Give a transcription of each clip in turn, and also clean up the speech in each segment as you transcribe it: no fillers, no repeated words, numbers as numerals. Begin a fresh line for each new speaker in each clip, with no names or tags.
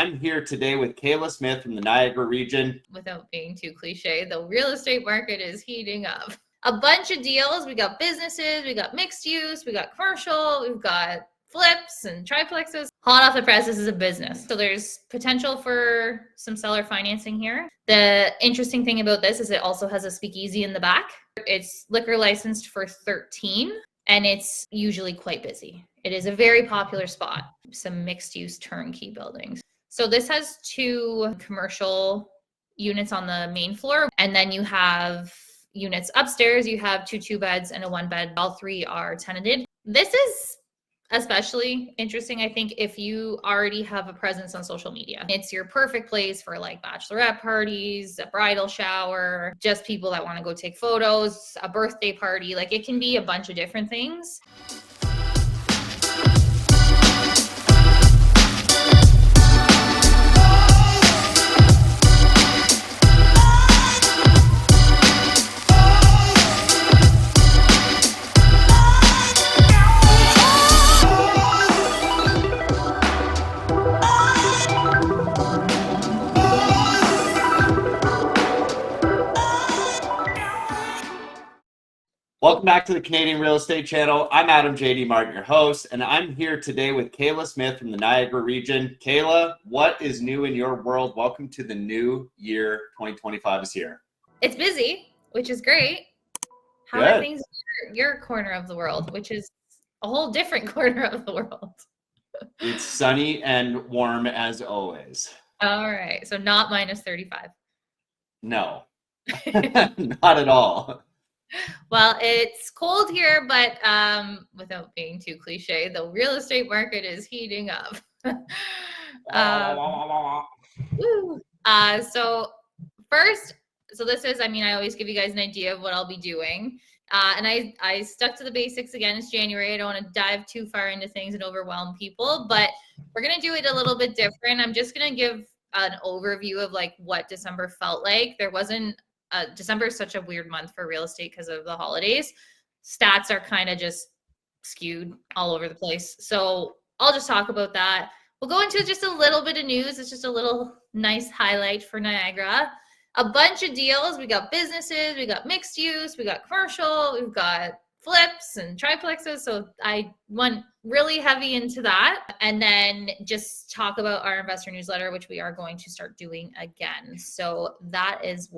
I'm here today with Kayla Smith from the Niagara region.
Without being too cliche, the real estate market is heating up. A bunch of deals. We got businesses, we got mixed use, we got commercial, we've got flips and triplexes. Hot off the press, this is a business. So there's potential for some seller financing here. The interesting thing about this is it also has a speakeasy in the back. It's liquor licensed for 13 and it's usually quite busy. It is a very popular spot. Some mixed use turnkey buildings. So this has 2 commercial units on the main floor, and then you have units upstairs. You have 2 beds and a 1 bed. All 3 are tenanted. This is especially interesting, I think, if you already have a presence on social media. It's your perfect place for like bachelorette parties, a bridal shower, just people that want to go take photos, a birthday party. Like it can be a bunch of different things.
Welcome back to the Canadian Real Estate Channel. I'm Adam J.D. Martin, your host, and I'm here today with Kayla Smith from the Niagara region. Kayla, what is new in your world? Welcome to the new year. 2025 is here.
It's busy, which is great. How are things in your corner of the world, which is a whole different corner of the world?
It's sunny and warm as always.
All right. So not minus 35.
No, not at all.
Well, it's cold here, but without being too cliche, the real estate market is heating up. So first, this is, I always give you guys an idea of what I'll be doing. And I stuck to the basics again. It's January. I don't want to dive too far into things and overwhelm people, but we're going to do it a little bit different. I'm just going to give an overview of like what December felt like. There wasn't December is such a weird month for real estate because of the holidays. Stats are kind of just skewed all over the place. So I'll just talk about that. We'll go into just a little bit of news. It's just a little nice highlight for Niagara. A bunch of deals. We got businesses, we got mixed use, we got commercial, we've got flips and triplexes. So I went really heavy into that, and then just talk about our investor newsletter, which we are going to start doing again. So that's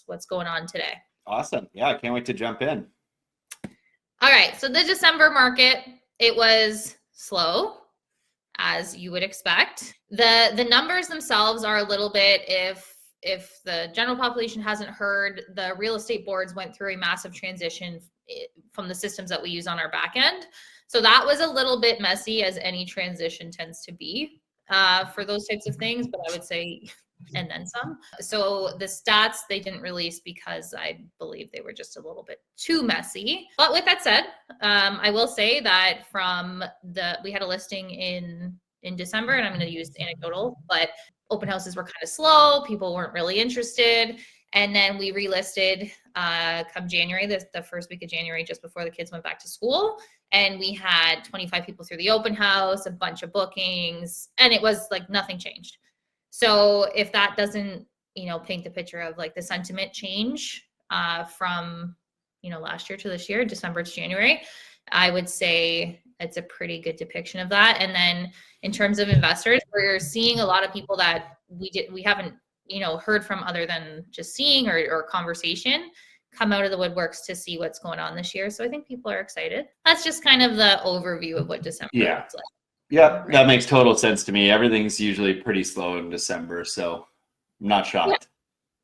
what's going on today.
Awesome. Yeah, I can't wait to jump in.
All right. So the December market, it was slow, as you would expect. The numbers themselves are a little bit, if the general population hasn't heard, the real estate boards went through a massive transition from the systems that we use on our back end. So that was a little bit messy, as any transition tends to be for those types of things, but I would say, and then some. So the stats they didn't release because I believe they were just a little bit too messy. But with that said, I will say that we had a listing in December, and I'm going to use anecdotal, but open houses were kind of slow. People weren't really interested. And then we relisted come January, the first week of January, just before the kids went back to school. And we had 25 people through the open house, a bunch of bookings, and it was like nothing changed. So if that doesn't, paint the picture of like the sentiment change from, last year to this year, December to January, I would say it's a pretty good depiction of that. And then in terms of investors, we're seeing a lot of people that we haven't, heard from other than just seeing or conversation come out of the woodworks to see what's going on this year. So I think people are excited. That's just kind of the overview of what December looks like.
Yeah, that makes total sense to me. Everything's usually pretty slow in December, so I'm not shocked.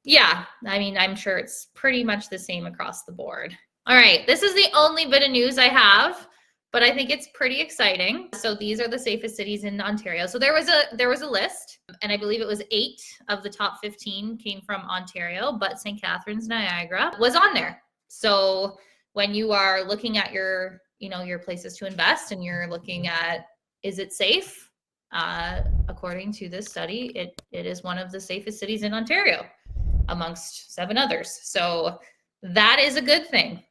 Yeah. I'm sure it's pretty much the same across the board. All right. This is the only bit of news I have, but I think it's pretty exciting. So these are the safest cities in Ontario. So there was a list, and I believe it was 8 of the top 15 came from Ontario, but St. Catharines, Niagara was on there. So when you are looking at your places to invest, and you're looking at, is it safe? According to this study, it is one of the safest cities in Ontario amongst 7 others. So that is a good thing.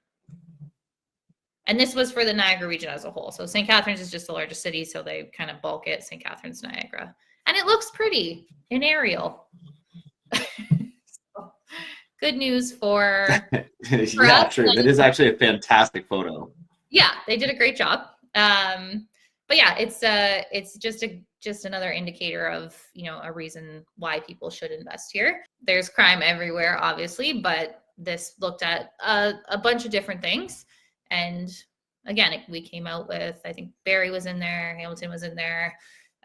And this was for the Niagara region as a whole. So St. Catharines is just the largest city, so they kind of bulk it, St. Catharines, Niagara. And and it looks pretty in aerial. So, good news for
Yeah,
us.
true. That is actually a fantastic photo.
Yeah, they did a great job. But yeah, it's just another indicator of, you know, a reason why people should invest here. There's crime everywhere, obviously, but this looked at a bunch of different things. And again, we came out with, I think Barrie was in there, Hamilton was in there,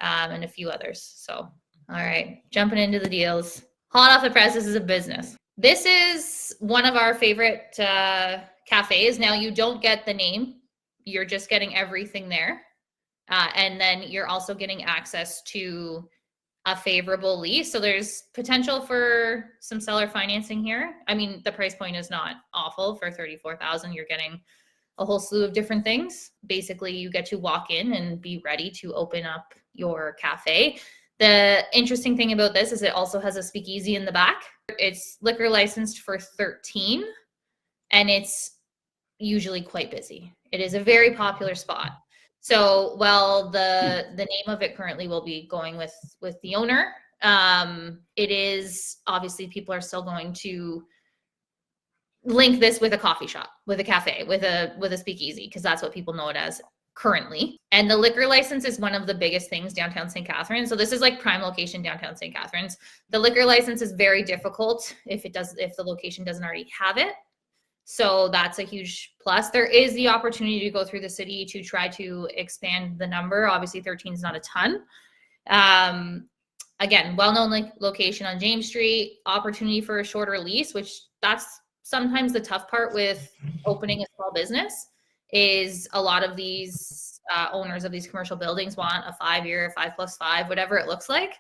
and a few others. So, all right, jumping into the deals. Hot off the press, this is a business. This is one of our favorite cafes. Now, you don't get the name. You're just getting everything there. And then you're also getting access to a favorable lease. So there's potential for some seller financing here. I mean, the price point is not awful for $34,000. You're getting a whole slew of different things. Basically, you get to walk in and be ready to open up your cafe. The interesting thing about this is it also has a speakeasy in the back. It's liquor licensed for 13, and it's usually quite busy. It is a very popular spot. So while the name of it currently will be going with the owner, it is obviously people are still going to link this with a coffee shop, with a cafe, with a speakeasy, because that's what people know it as currently. And the liquor license is one of the biggest things downtown St. Catharines. So this is like prime location downtown St. Catharines. The liquor license is very difficult if the location doesn't already have it. So that's a huge plus. There is the opportunity to go through the city to try to expand the number. Obviously 13 is not a ton. Again, well-known location on James Street, opportunity for a shorter lease, which that's sometimes the tough part with opening a small business, is a lot of these owners of these commercial buildings want a 5-year, 5+5, whatever it looks like.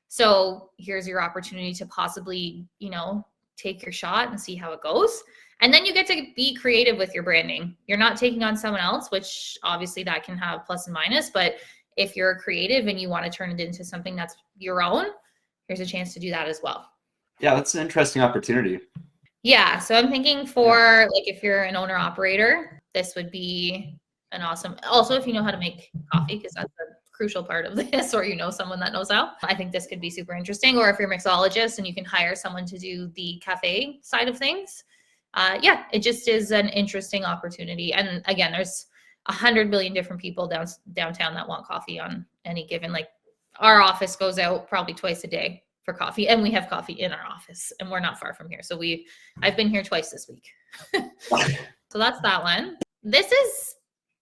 So here's your opportunity to possibly, you know, take your shot and see how it goes. And then you get to be creative with your branding. You're not taking on someone else, which obviously that can have plus and minus, but if you're creative and you want to turn it into something that's your own, here's a chance to do that as well.
Yeah, that's an interesting opportunity.
Yeah, so I'm thinking for like if you're an owner operator, this would be an awesome, also if you know how to make coffee, because that's a crucial part of this, or you know someone that knows how, I think this could be super interesting. Or if you're a mixologist and you can hire someone to do the cafe side of things, yeah, it just is an interesting opportunity. And again, there's 100 million different people downtown that want coffee on any given, like our office goes out probably twice a day for coffee, and we have coffee in our office, and we're not far from here. So I've been here twice this week. So that's that one. This is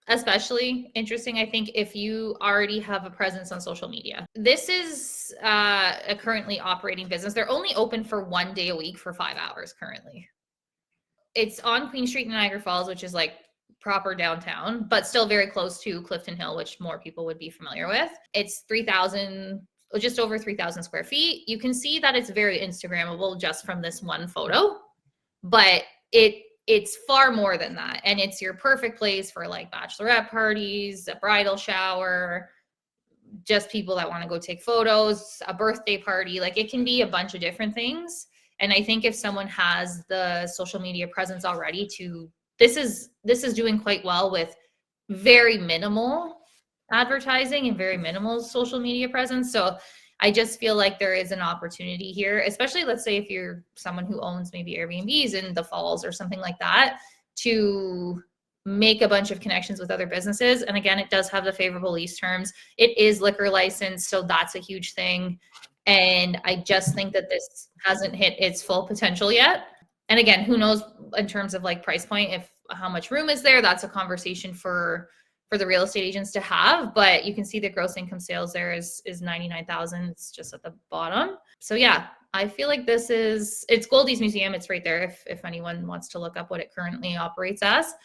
especially interesting, I think, if you already have a presence on social media. This is a currently operating business. They're only open for 1 day a week for 5 hours currently. It's on Queen Street in Niagara Falls, which is like proper downtown, but still very close to Clifton Hill, which more people would be familiar with. It's 3,000, just over 3,000 square feet. You can see that it's very Instagrammable just from this one photo, but it's far more than that. And it's your perfect place for like bachelorette parties, a bridal shower, just people that want to go take photos, a birthday party. Like it can be a bunch of different things. And I think if someone has the social media presence already, this is doing quite well with very minimal advertising and very minimal social media presence. So I just feel like there is an opportunity here, especially let's say if you're someone who owns maybe Airbnbs in the Falls or something like that, to make a bunch of connections with other businesses. And again, it does have the favorable lease terms. It is liquor licensed, so that's a huge thing. And I just think that this hasn't hit its full potential yet. And again, who knows in terms of like price point, if how much room is there, that's a conversation for the real estate agents to have. But you can see the gross income sales there is 99,000. It's just at the bottom. So yeah, I feel like it's Goldie's Museum. It's right there if anyone wants to look up what it currently operates as.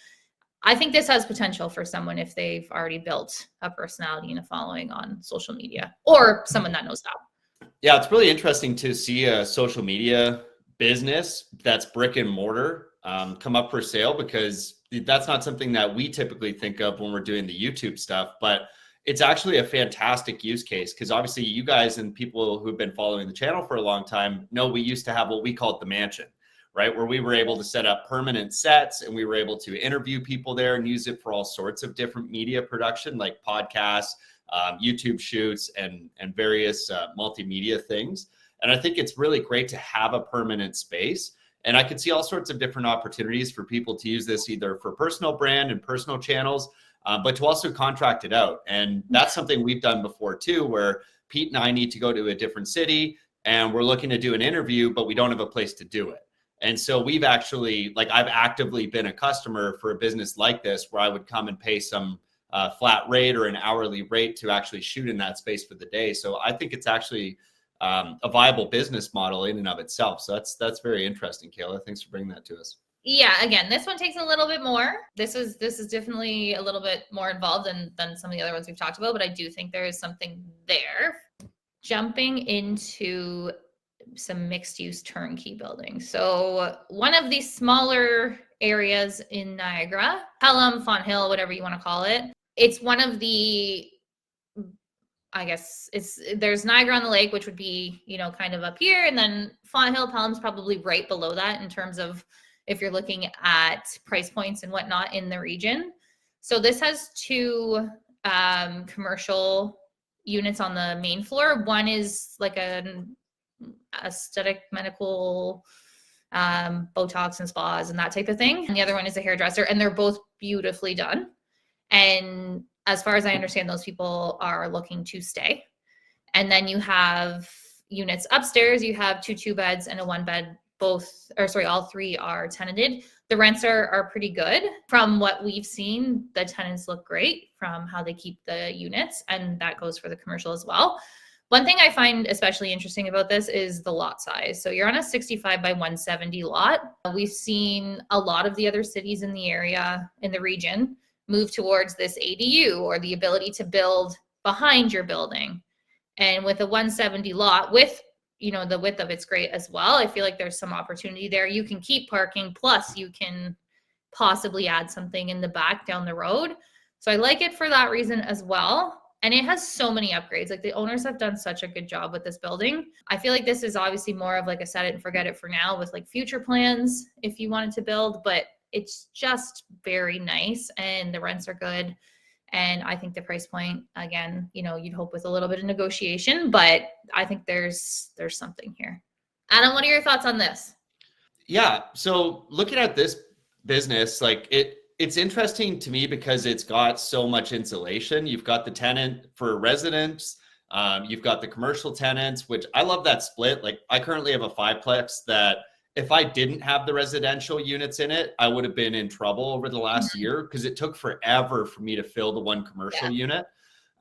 I think this has potential for someone if they've already built a personality and a following on social media, or someone that knows how.
Yeah, it's really interesting to see a social media business that's brick and mortar come up for sale, because that's not something that we typically think of when we're doing the YouTube stuff, but it's actually a fantastic use case, because obviously you guys and people who've been following the channel for a long time know we used to have what we called the mansion, right? Where we were able to set up permanent sets and we were able to interview people there and use it for all sorts of different media production, like podcasts, YouTube shoots and various multimedia things. And I think it's really great to have a permanent space. And I could see all sorts of different opportunities for people to use this either for personal brand and personal channels, but to also contract it out. And that's something we've done before too, where Pete and I need to go to a different city and we're looking to do an interview, but we don't have a place to do it. And so we've actually, like, I've actively been a customer for a business like this, where I would come and pay some flat rate or an hourly rate to actually shoot in that space for the day. So I think it's actually a viable business model in and of itself. So that's very interesting, Kayla. Thanks for bringing that to us.
Yeah, again, this one takes a little bit more. This is definitely a little bit more involved than some of the other ones we've talked about, but I do think there is something there. Jumping into some mixed use turnkey buildings. So one of these smaller areas in Niagara, Pelham, Fonthill, whatever you want to call it. It's one of the, I guess there's Niagara on the Lake, which would be, kind of up here. And then Fonthill, Pelham's probably right below that in terms of if you're looking at price points and whatnot in the region. So this has two commercial units on the main floor. One is like an aesthetic medical Botox and spas and that type of thing. And the other one is a hairdresser, and they're both beautifully done. And as far as I understand, those people are looking to stay. And then you have units upstairs. You have two beds and a 1 bed. All three are tenanted. The rents are pretty good. From what we've seen, the tenants look great from how they keep the units, and that goes for the commercial as well. One thing I find especially interesting about this is the lot size. So you're on a 65 by 170 lot. We've seen a lot of the other cities in the area, in the region, move towards this ADU, or the ability to build behind your building. And with a 170 lot, with the width of it's great as well. I feel like there's some opportunity there. You can keep parking, plus you can possibly add something in the back down the road. So I like it for that reason as well. And it has so many upgrades. Like, the owners have done such a good job with this building. I feel like this is obviously more of like a set it and forget it for now, with like future plans if you wanted to build, but it's just very nice and the rents are good. And I think the price point, again, you'd hope with a little bit of negotiation, but I think there's something here. Adam, what are your thoughts on this?
Yeah. So looking at this business, like it's interesting to me because it's got so much insulation. You've got the tenant for residents. You've got the commercial tenants, which I love that split. Like, I currently have a 5-plex that if I didn't have the residential units in it, I would have been in trouble over the last year, because it took forever for me to fill the one commercial unit.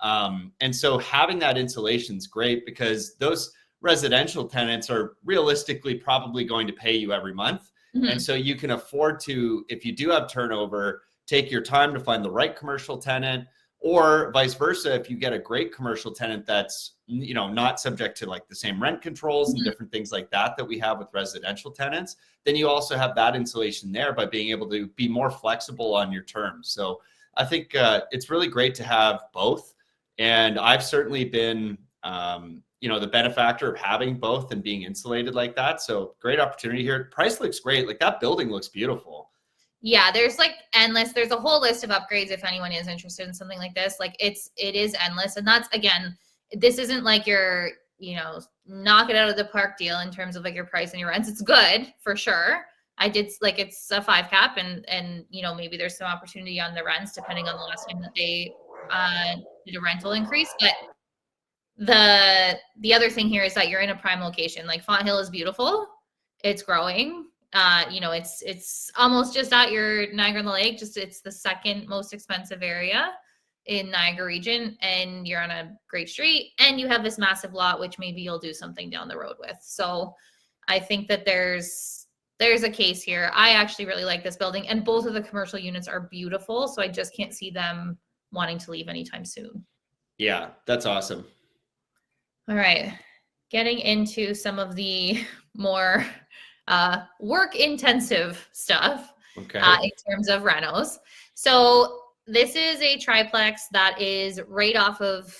And so having that insulation is great, because those residential tenants are realistically probably going to pay you every month. Mm-hmm. And so you can afford to, if you do have turnover, take your time to find the right commercial tenant, or vice versa. If you get a great commercial tenant that's, not subject to like the same rent controls and different things like that we have with residential tenants, then you also have that insulation there by being able to be more flexible on your terms. So I think it's really great to have both. And I've certainly been, the benefactor of having both and being insulated like that. So great opportunity here. Price looks great. Like, that building looks beautiful.
Yeah, there's like endless. There's a whole list of upgrades if anyone is interested in something like this. Like, it is endless. And that's, again, this isn't like your, knock it out of the park deal in terms of like your price and your rents. It's good for sure. It's a 5 cap, and maybe there's some opportunity on the rents depending on the last time that they did a rental increase. But the other thing here is that you're in a prime location. Like, Fonthill is beautiful. It's growing. It's almost just at your Niagara on the Lake. It's the second most expensive area in Niagara region, and you're on a great street, and you have this massive lot, which maybe you'll do something down the road with. So I think that there's a case here. I actually really like this building, and both of the commercial units are beautiful. So I just can't see them wanting to leave anytime soon.
Yeah, that's awesome.
All right. Getting into some of the more work intensive stuff in terms of renos. So this is a triplex that is right off of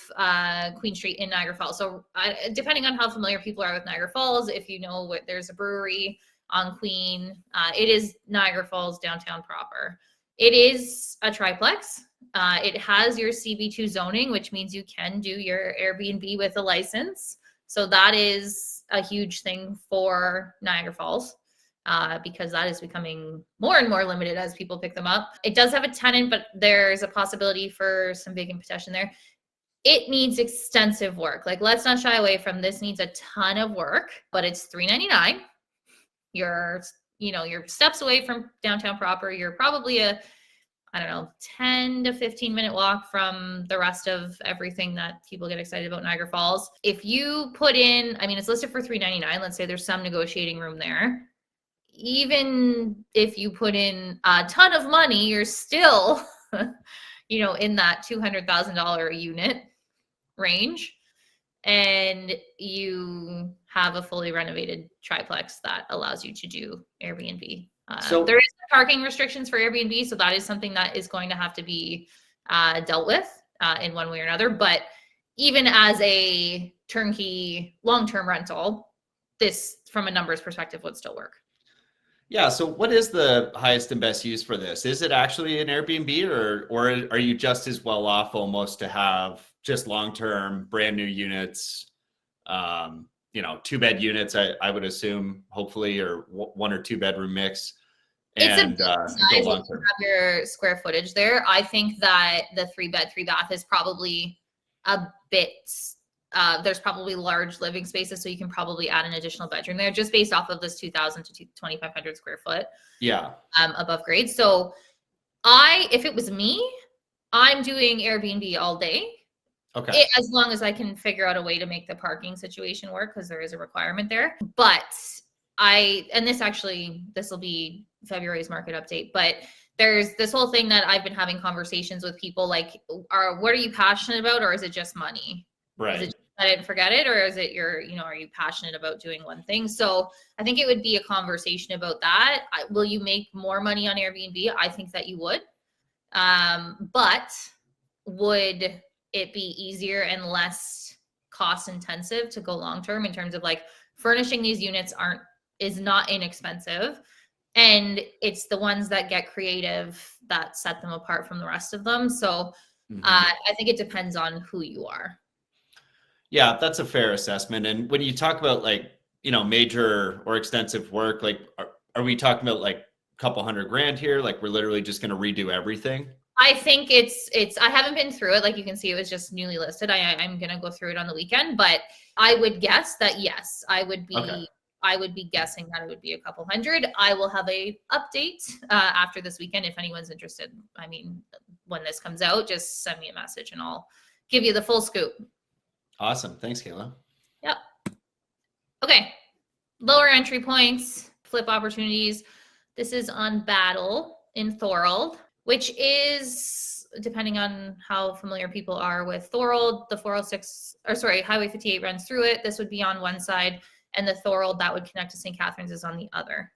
Queen Street in Niagara Falls. So depending on how familiar people are with Niagara Falls, if you know what, there's a brewery on Queen. It is Niagara Falls downtown proper. It is a triplex. It has your CB2 zoning, which means you can do your Airbnb with a license. So that is a huge thing for Niagara Falls. Because that is becoming more and more limited as people pick them up. It does have a tenant, but there's a possibility for some vacant possession there. It needs extensive work. Like, let's not shy away from this. Needs a ton of work, but it's $399. You're steps away from downtown proper. You're probably a, I don't know, 10 to 15 minute walk from the rest of everything that people get excited about Niagara Falls. If you put in, I mean, it's listed for $399. Let's say there's some negotiating room there. Even if you put in a ton of money, you're still, in that $200,000 a unit range. And you have a fully renovated triplex that allows you to do Airbnb. So there is parking restrictions for Airbnb. So that is something that is going to have to be dealt with in one way or another. But even as a turnkey long-term rental, this, from a numbers perspective, would still work.
Yeah. So what is the highest and best use for this? Is it actually an Airbnb, or are you just as well off almost to have just long-term brand new units, 2-bed units, I would assume, hopefully, or 1 or 2 bedroom mix. And
it's a size that you have your square footage there. I think that the 3-bed, 3-bath is probably a bit, there's probably large living spaces, so you can probably add an additional bedroom there just based off of this 2,000 to 2,500 square foot.
Yeah.
Above grade. So if it was me, I'm doing Airbnb all day.
Okay.
As long as I can figure out a way to make the parking situation work, because there is a requirement there. But this will be February's market update, but there's this whole thing that I've been having conversations with people like, what are you passionate about, or is it just money?
Right.
Is it just set it and forget it, or is it are you passionate about doing one thing? So I think it would be a conversation about that. Will you make more money on Airbnb? I think that you would. But would it be easier and less cost intensive to go long term in terms of like furnishing these units is not inexpensive, and it's the ones that get creative that set them apart from the rest of them. So I think it depends on who you are.
Yeah, that's a fair assessment. And when you talk about major or extensive work, like are we talking about like a couple $100,000 here? Like we're literally just going to redo everything?
I think I haven't been through it. Like you can see, it was just newly listed. I'm going to go through it on the weekend, but I would guess that yes, I would be guessing that it would be a couple hundred. I will have a update after this weekend if anyone's interested. I mean, when this comes out, just send me a message and I'll give you the full scoop.
Awesome. Thanks, Kayla.
Yep. Okay. Lower entry points, flip opportunities. This is on Battle in Thorold, which is, depending on how familiar people are with Thorold, the Highway 58 runs through it. This would be on one side, and the Thorold that would connect to St. Catharines is on the other.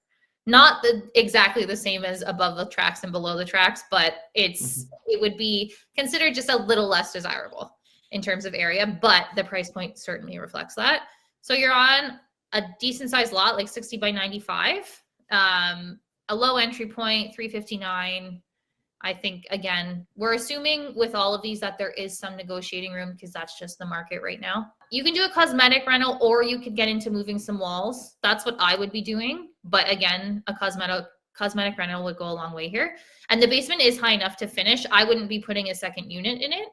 Not exactly the same as above the tracks and below the tracks, but it would be considered just a little less desirable in terms of area, but the price point certainly reflects that. So you're on a decent sized lot, like 60 by 95, a low entry point, $359. I think, again, we're assuming with all of these that there is some negotiating room because that's just the market right now. You can do a cosmetic rental, or you could get into moving some walls. That's what I would be doing. But again, a cosmetic rental would go a long way here. And the basement is high enough to finish. I wouldn't be putting a second unit in it,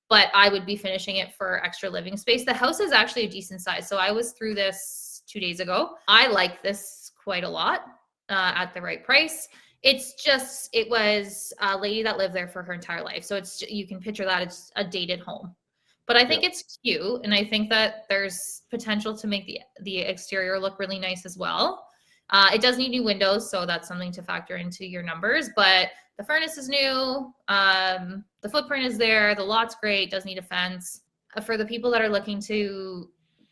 but I would be finishing it for extra living space. The house is actually a decent size. So I was through this 2 days ago. I like this quite a lot at the right price. It was a lady that lived there for her entire life. So you can picture that it's a dated home, but I think it's cute. And I think that there's potential to make the exterior look really nice as well. It does need new windows, so that's something to factor into your numbers, but the furnace is new. The footprint is there. The lot's great. Does need a fence. For the people that are looking to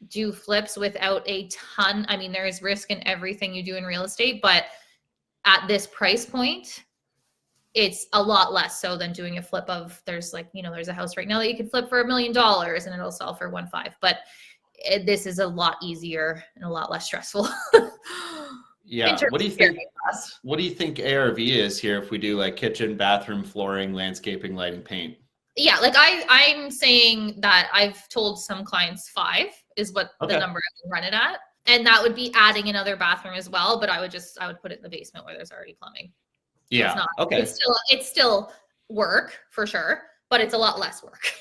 do flips without a ton, I mean, there is risk in everything you do in real estate, but at this price point, it's a lot less so than doing a flip of, there's a house right now that you can flip for $1 million and it'll sell for 1.5, but this is a lot easier and a lot less stressful.
Yeah. What do you think? What do you think ARV is here if we do like kitchen, bathroom, flooring, landscaping, lighting, paint?
Yeah, like I'm saying that I've told some clients 5 is what the number I would run it at. And that would be adding another bathroom as well, but I would put it in the basement where there's already plumbing. So
Yeah.
it's not,
okay.
It's still work for sure, but it's a lot less work.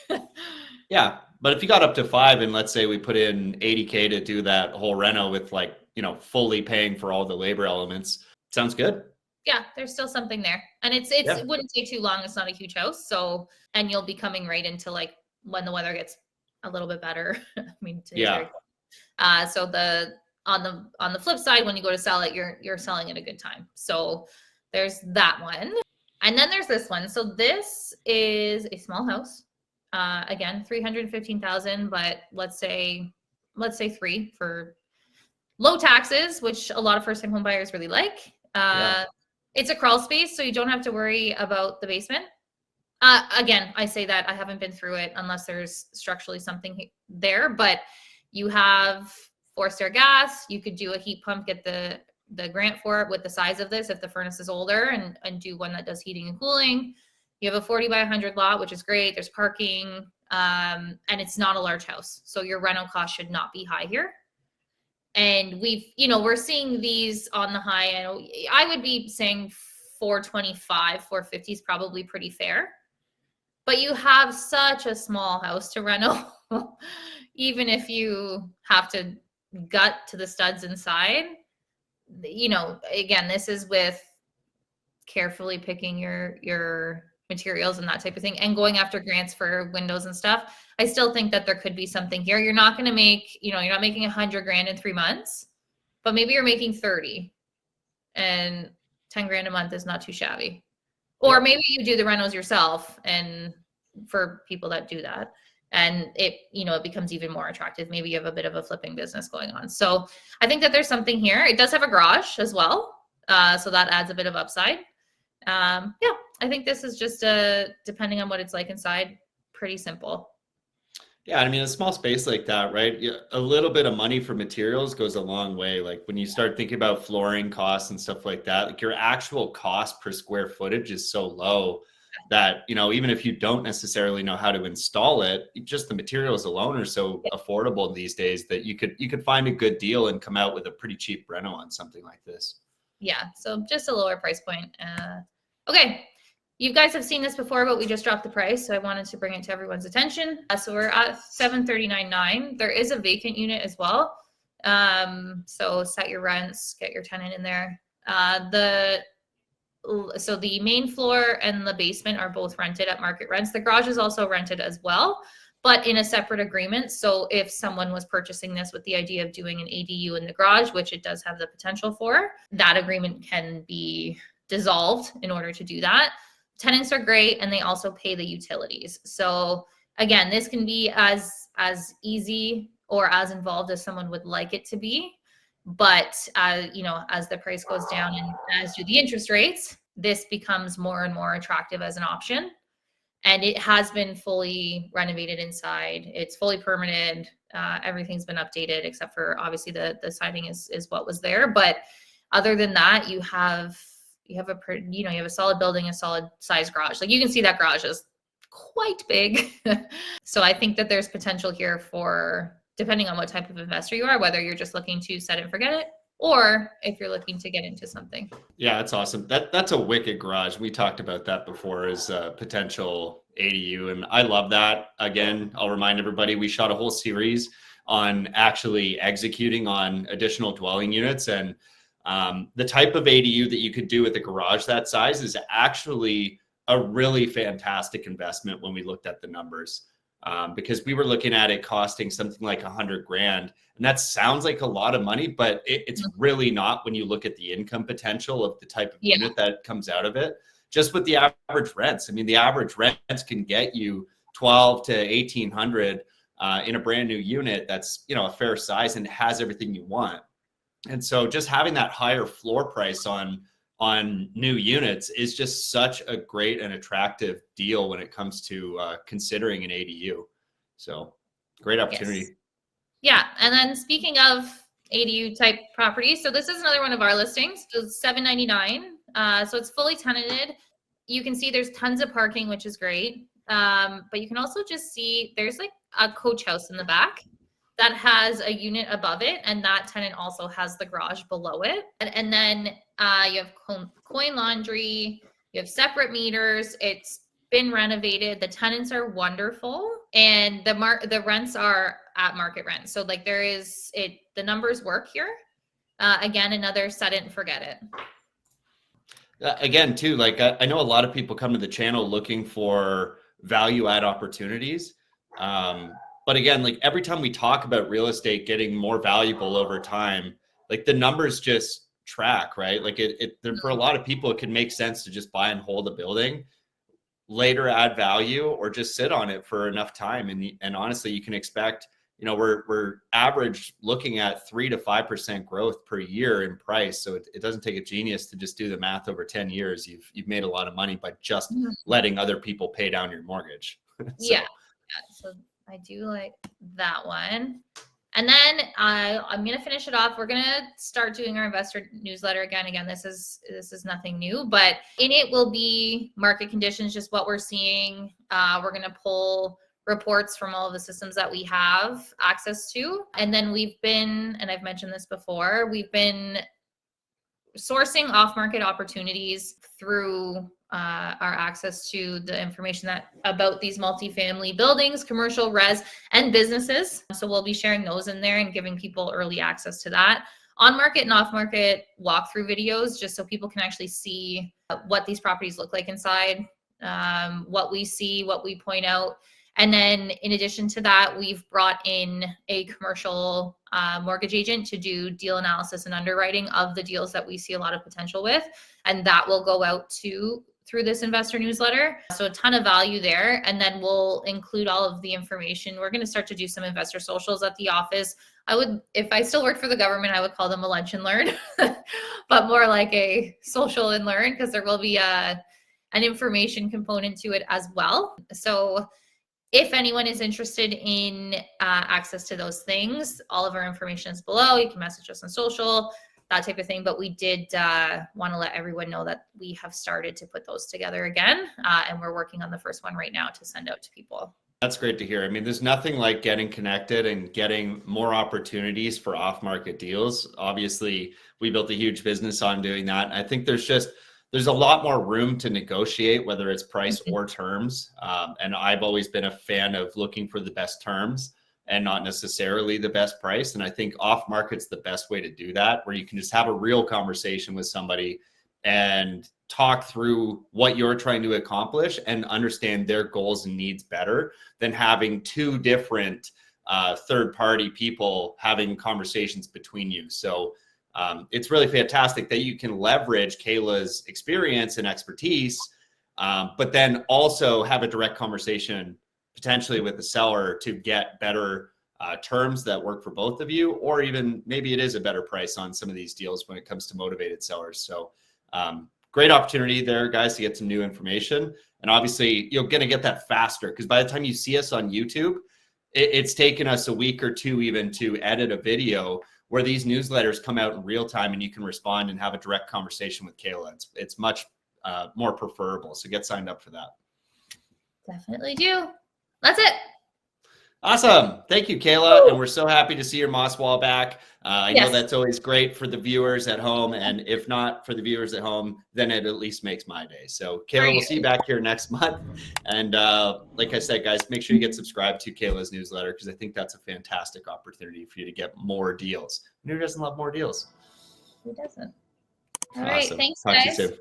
Yeah. But if you got up to 5 and let's say we put in 80K to do that whole reno with like, fully paying for all the labor elements, sounds good.
Yeah, there's still something there. And it wouldn't take too long. It's not a huge house. So, and you'll be coming right into like when the weather gets a little bit better. I mean, today's very cold. So on the flip side, when you go to sell it, you're selling at a good time. So there's that one. And then there's this one. So this is a small house. Again, 315,000, but let's say 3 for low taxes, which a lot of first-time home buyers really like. It's a crawl space, so you don't have to worry about the basement. Again, I say that I haven't been through it unless there's structurally something there, but you have forced air gas. You could do a heat pump, get the grant for it with the size of this if the furnace is older, and do one that does heating and cooling. You have a 40 by 100 lot, which is great. There's parking, and it's not a large house. So your rental cost should not be high here. And we're seeing these on the high end. I would be saying 425, 450 is probably pretty fair. But you have such a small house to reno, even if you have to gut to the studs inside. Again, this is with carefully picking your materials and that type of thing, and going after grants for windows and stuff. I still think that there could be something here. You're not going to make, you're not making 100 grand in 3 months, but maybe you're making 30, and 10 grand a month is not too shabby. Or maybe you do the rentals yourself, and for people that do that, and it becomes even more attractive. Maybe you have a bit of a flipping business going on. So I think that there's something here. It does have a garage as well. So that adds a bit of upside. I think this is just depending on what it's like inside, pretty simple.
Yeah, I mean, a small space like that, right? A little bit of money for materials goes a long way. Like when you start thinking about flooring costs and stuff like that, like your actual cost per square footage is so low that, even if you don't necessarily know how to install it, just the materials alone are so affordable these days that you could find a good deal and come out with a pretty cheap reno on something like this. Yeah,
so just a lower price point. Okay. You guys have seen this before, but we just dropped the price, so I wanted to bring it to everyone's attention. So we're at $739,900. There is a vacant unit as well. So set your rents, get your tenant in there. So the main floor and the basement are both rented at market rents. The garage is also rented as well, but in a separate agreement. So if someone was purchasing this with the idea of doing an ADU in the garage, which it does have the potential for, that agreement can be dissolved in order to do that. Tenants are great, and they also pay the utilities. So again, this can be as easy or as involved as someone would like it to be. But as the price goes down and as do the interest rates, this becomes more and more attractive as an option. And it has been fully renovated inside. It's fully permitted. Everything's been updated except for obviously the siding is what was there. But other than that, you have a solid building, a solid size garage. Like you can see that garage is quite big. So I think that there's potential here for, depending on what type of investor you are, whether you're just looking to set and forget it, or if you're looking to get into something.
Yeah, that's awesome. That's a wicked garage. We talked about that before as a potential ADU, and I love that. Again, I'll remind everybody, we shot a whole series on actually executing on additional dwelling units, and the type of ADU that you could do with a garage that size is actually a really fantastic investment when we looked at the numbers, because we were looking at it costing something like 100 grand. And that sounds like a lot of money, but it's really not when you look at the income potential of the type of unit that comes out of it. Just with the average rents. I mean, the average rents can get you 12 to 1800 in a brand new unit that's, a fair size and has everything you want. And so just having that higher floor price on new units is just such a great and attractive deal when it comes to considering an ADU. So great opportunity.
Yes. Yeah. And then speaking of ADU type property. So this is another one of our listings. It's $799. So it's fully tenanted. You can see there's tons of parking, which is great. But you can also just see there's like a coach house in the back that has a unit above it, and that tenant also has the garage below it. And then you have coin laundry, you have separate meters. It's been renovated. The tenants are wonderful, and the rents are at market rent. So like the numbers work here. Again, another set it and forget it.
Again, too, like I know a lot of people come to the channel looking for value add opportunities. But again, like every time we talk about real estate getting more valuable over time, like the numbers just track, right? Like for a lot of people, it can make sense to just buy and hold a building, later add value, or just sit on it for enough time. And honestly, you can expect, we're average looking at 3 to 5% growth per year in price. So it doesn't take a genius to just do the math over 10 years. You've made a lot of money by just letting other people pay down your mortgage.
So I do like that one. And then I'm going to finish it off. We're going to start doing our investor newsletter again. This is nothing new, but in it will be market conditions, just what we're seeing. We're going to pull reports from all of the systems that we have access to. And then and I've mentioned this before, we've been sourcing off-market opportunities through our access to the information about these multifamily buildings, commercial, res, and businesses. So we'll be sharing those in there and giving people early access to that. On-market and off-market walkthrough videos, just so people can actually see what these properties look like inside, what we see, what we point out. And then in addition to that, we've brought in a commercial mortgage agent to do deal analysis and underwriting of the deals that we see a lot of potential with. And that will go out through this investor newsletter. So a ton of value there. And then we'll include all of the information. We're going to start to do some investor socials at the office. If I still worked for the government, I would call them a lunch and learn, but more like a social and learn, because there will be an information component to it as well. So if anyone is interested in access to those things, all of our information is below. You can message us on social, that type of thing. But we did want to let everyone know that we have started to put those together again. And we're working on the first one right now to send out to people.
That's great to hear. I mean, there's nothing like getting connected and getting more opportunities for off-market deals. Obviously, we built a huge business on doing that. I think there's a lot more room to negotiate, whether it's price or terms. And I've always been a fan of looking for the best terms and not necessarily the best price. And I think off market's the best way to do that, where you can just have a real conversation with somebody and talk through what you're trying to accomplish and understand their goals and needs better than having two different third-party people having conversations between you. So it's really fantastic that you can leverage Kayla's experience and expertise, but then also have a direct conversation potentially with the seller to get better terms that work for both of you, or even maybe it is a better price on some of these deals when it comes to motivated sellers. So great opportunity there, guys, to get some new information. And obviously, you're going to get that faster, because by the time you see us on YouTube, it's taken us a week or two even to edit a video, where these newsletters come out in real time and you can respond and have a direct conversation with Kayla. It's much more preferable. So get signed up for that.
Definitely do. That's it.
Awesome. Thank you, Kayla. And we're so happy to see your moss wall back. I know
Yes.
that's always great for the viewers at home. And if not for the viewers at home, then it at least makes my day. So Kayla, we'll see you back here next month. And like I said, guys, make sure you get subscribed to Kayla's newsletter, because I think that's a fantastic opportunity for you to get more deals. And who doesn't love more deals?
Who doesn't? All
Awesome.
right. Thanks,
Talk
guys.
to you soon.